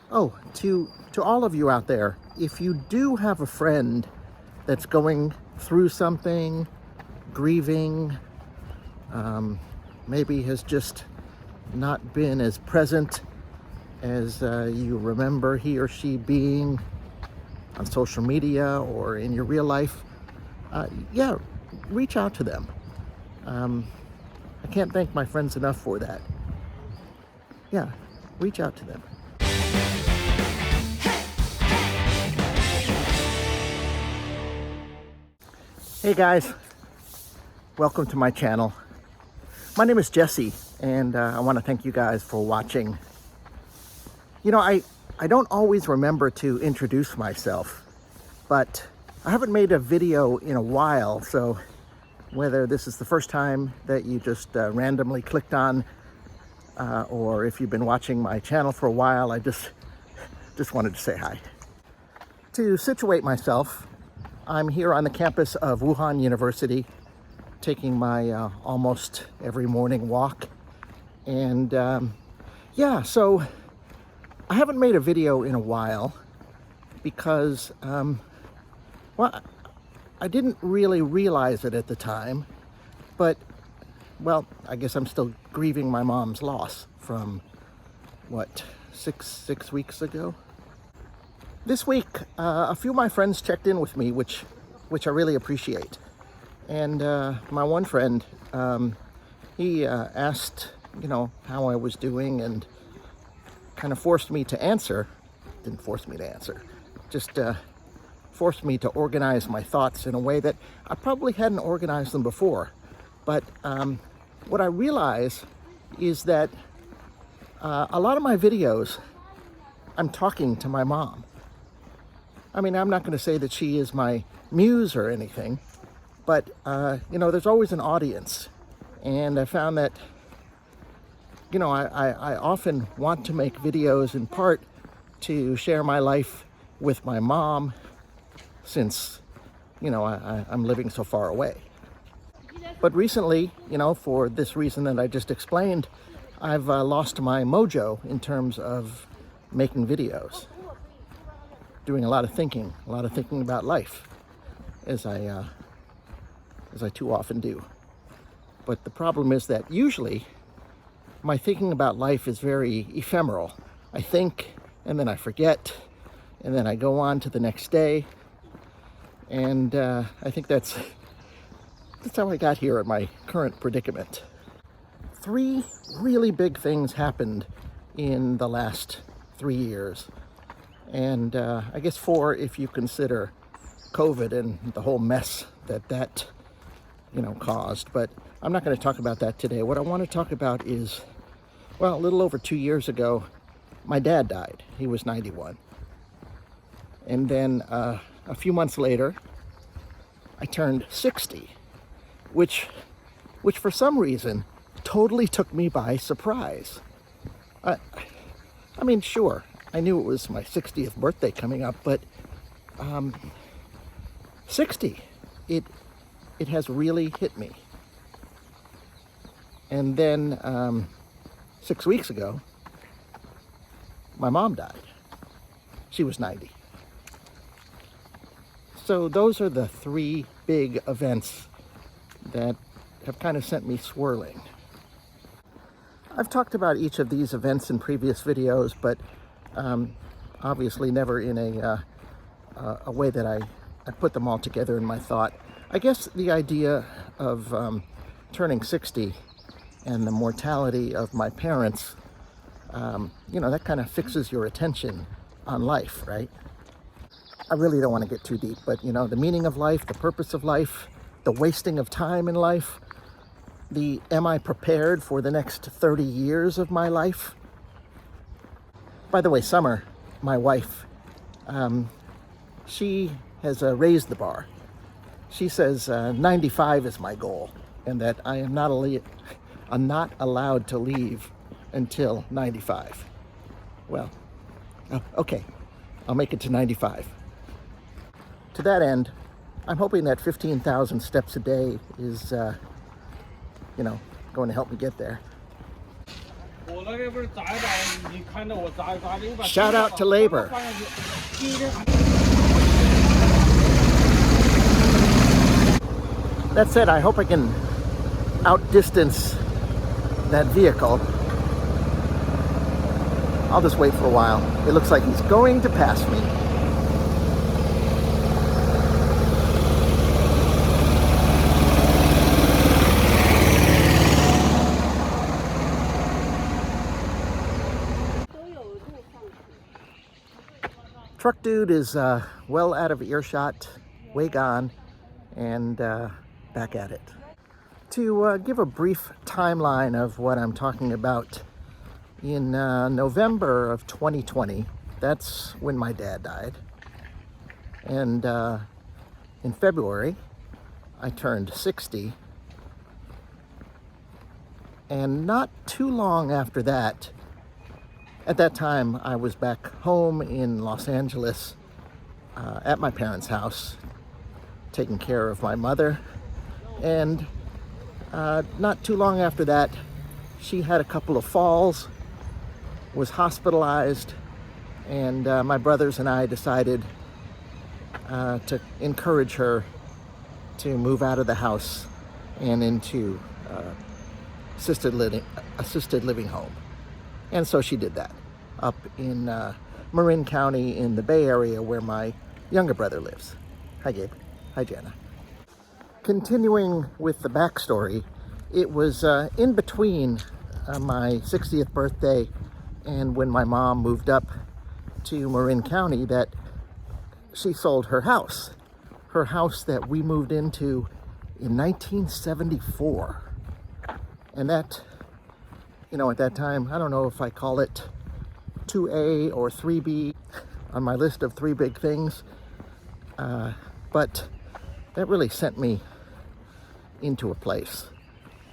Oh, to all of you out there, if you do have a friend that's going through something, grieving, maybe has just not been as present as you remember he or she being on social media or in your real life, yeah, reach out to them. I can't thank my friends enough for that. Yeah, reach out to them. Hey guys, welcome to my channel. My name is Jesse, and I want to thank you guys for watching. You know, I don't always remember to introduce myself, but I haven't made a video in a while, so whether this is the first time that you just randomly clicked on, or if you've been watching my channel for a while, I just wanted to say hi. To situate myself, I'm here on the campus of Wuhan University, taking my almost every morning walk. And yeah, so I haven't made a video in a while because, well, I didn't really realize it at the time, but, well, I guess I'm still grieving my mom's loss from, what, six weeks ago? This week, a few of my friends checked in with me, which I really appreciate. And my one friend, he asked, you know, how I was doing and kind of forced me to answer. Didn't force me to answer, just forced me to organize my thoughts in a way that I probably hadn't organized them before. But what I realize is that a lot of my videos, I'm talking to my mom. I mean, I'm not going to say that she is my muse or anything, but, you know, there's always an audience. And I found that, you know, I often want to make videos in part to share my life with my mom since, you know, I'm living so far away. But recently, you know, for this reason that I just explained, I've lost my mojo in terms of making videos. Doing a lot of thinking about life, as I too often do. But the problem is that usually my thinking about life is very ephemeral. I think, and then I forget, and then I go on to the next day. And I think that's how I got here at my current predicament. 3 really big things happened in the last 3 years. And I guess 4 if you consider COVID and the whole mess that you know, caused. But I'm not going to talk about that today. What I want to talk about is, well, a little over 2 years ago, my dad died. He was 91. And then a few months later, I turned 60, which for some reason totally took me by surprise. I mean, sure, I knew it was my 60th birthday coming up, but 60, it has really hit me. And then 6 weeks ago, my mom died. She was 90. So those are the 3 big events that have kind of sent me swirling. I've talked about each of these events in previous videos, but obviously never in a way that I put them all together in my thought. I guess the idea of turning 60 and the mortality of my parents, you know, that kind of fixes your attention on life, right? I really don't want to get too deep, but, you know, the meaning of life, the purpose of life, the wasting of time in life, the am I prepared for the next 30 years of my life? By the way, Summer, my wife, she has raised the bar. She says 95 is my goal, and that I am not allowed to leave until 95. Well, okay, I'll make it to 95. To that end, I'm hoping that 15,000 steps a day is, you know, going to help me get there. Shout out to labor. That said, I hope I can outdistance that vehicle. I'll just wait for a while. It looks like he's going to pass me. Truck dude is well out of earshot, way gone, and back at it. To give a brief timeline of what I'm talking about, in November of 2020, that's when my dad died. And in February, I turned 60. And not too long after that, at that time, I was back home in Los Angeles at my parents' house, taking care of my mother. And not too long after that, she had a couple of falls, was hospitalized, and my brothers and I decided to encourage her to move out of the house and into assisted living home. And so she did that up in Marin County in the Bay Area, where my younger brother lives. Hi, Gabe. Hi, Jana. Continuing with the backstory, it was in between my 60th birthday and when my mom moved up to Marin County that she sold her house that we moved into in 1974. And that, you know, at that time, I don't know if I call it 2A or 3B on my list of 3 big things, but that really sent me into a place,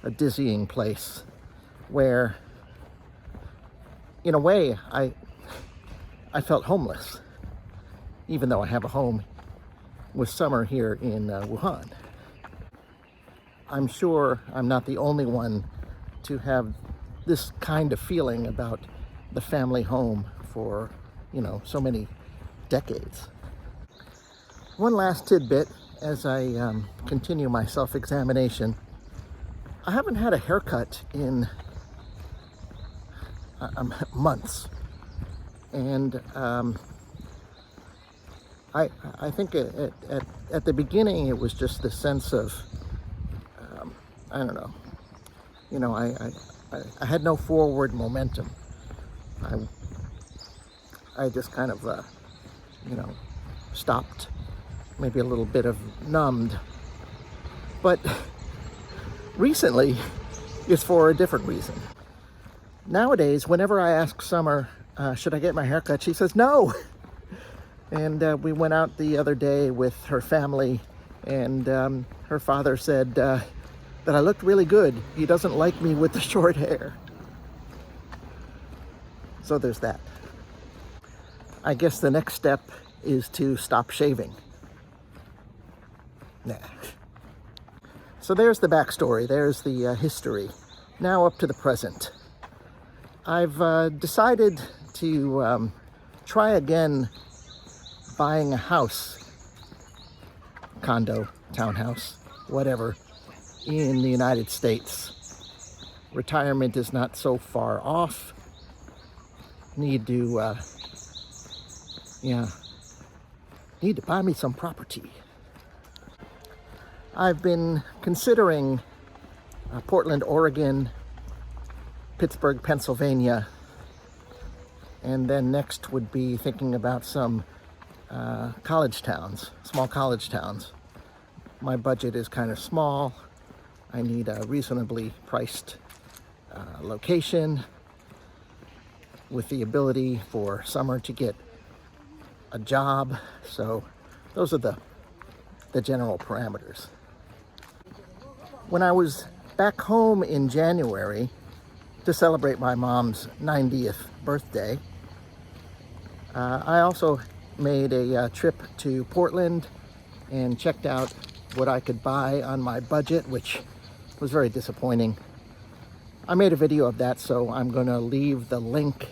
a dizzying place, where in a way I felt homeless, even though I have a home with summer here in Wuhan. I'm sure I'm not the only one to have this kind of feeling about the family home for, you know, so many decades. One last tidbit as I continue my self-examination. I haven't had a haircut in months, and I think at the beginning it was just the sense of I don't know, you know, I had no forward momentum. I just kind of you know, stopped, maybe a little bit of numbed. But recently, it's for a different reason. Nowadays, whenever I ask Summer, should I get my hair cut, she says no. And we went out the other day with her family, and her father said that I looked really good. He doesn't like me with the short hair. So there's that. I guess the next step is to stop shaving. Nah. So there's the backstory, there's the history. Now up to the present. I've decided to try again buying a house, condo, townhouse, whatever, in the United States. Retirement is not so far off. Need to buy me some property. I've been considering Portland, Oregon, Pittsburgh, Pennsylvania, and then next would be thinking about some college towns, small college towns. My budget is kind of small. I need a reasonably priced location with the ability for Summer to get a job. So those are the general parameters. When I was back home in January to celebrate my mom's 90th birthday, I also made a trip to Portland and checked out what I could buy on my budget, which was very disappointing. I made a video of that, so I'm going to leave the link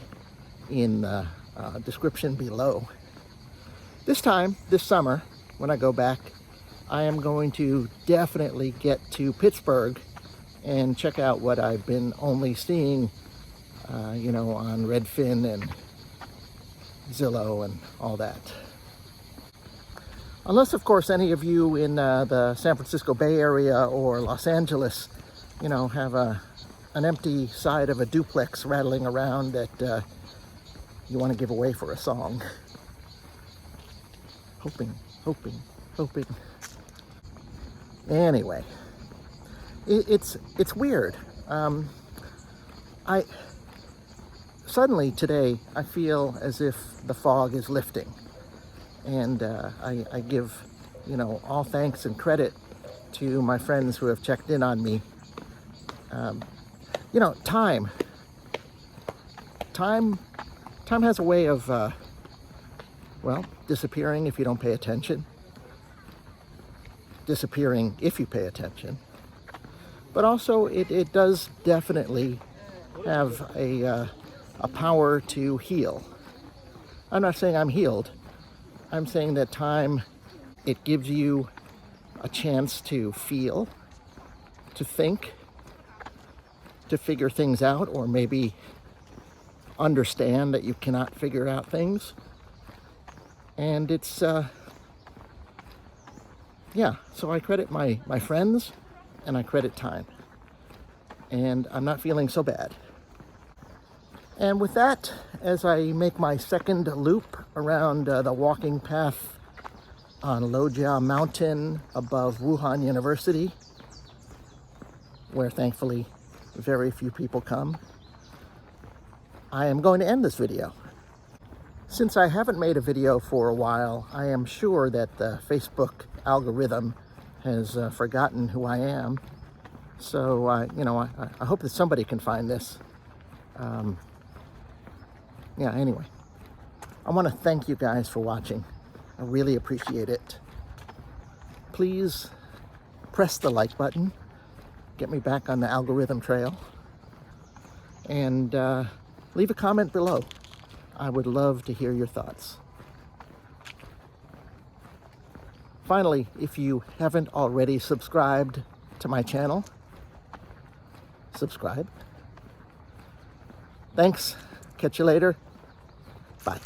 in the description below. This time, this summer, when I go back, I am going to definitely get to Pittsburgh and check out what I've been only seeing, you know, on Redfin and Zillow and all that. Unless, of course, any of you in the San Francisco Bay Area or Los Angeles, you know, have an empty side of a duplex rattling around that you want to give away for a song. Hoping. Anyway, it's weird. Suddenly today I feel as if the fog is lifting, and I give, you know, all thanks and credit to my friends who have checked in on me. You know, time has a way of well, disappearing if you don't pay attention, disappearing if you pay attention, but also it does definitely have a power to heal. I'm not saying I'm healed. I'm saying that time, it gives you a chance to feel, to think, to figure things out, or maybe understand that you cannot figure out things. And it's, yeah, so I credit my friends, and I credit time. And I'm not feeling so bad. And with that, as I make my second loop around the walking path on Lojia Mountain above Wuhan University, where thankfully very few people come, I am going to end this video. Since I haven't made a video for a while, I am sure that the Facebook algorithm has forgotten who I am. So, you know, I hope that somebody can find this. Yeah, anyway, I want to thank you guys for watching. I really appreciate it. Please press the like button, get me back on the algorithm trail, and leave a comment below. I would love to hear your thoughts. Finally, if you haven't already subscribed to my channel, subscribe. Thanks. Catch you later. Bye.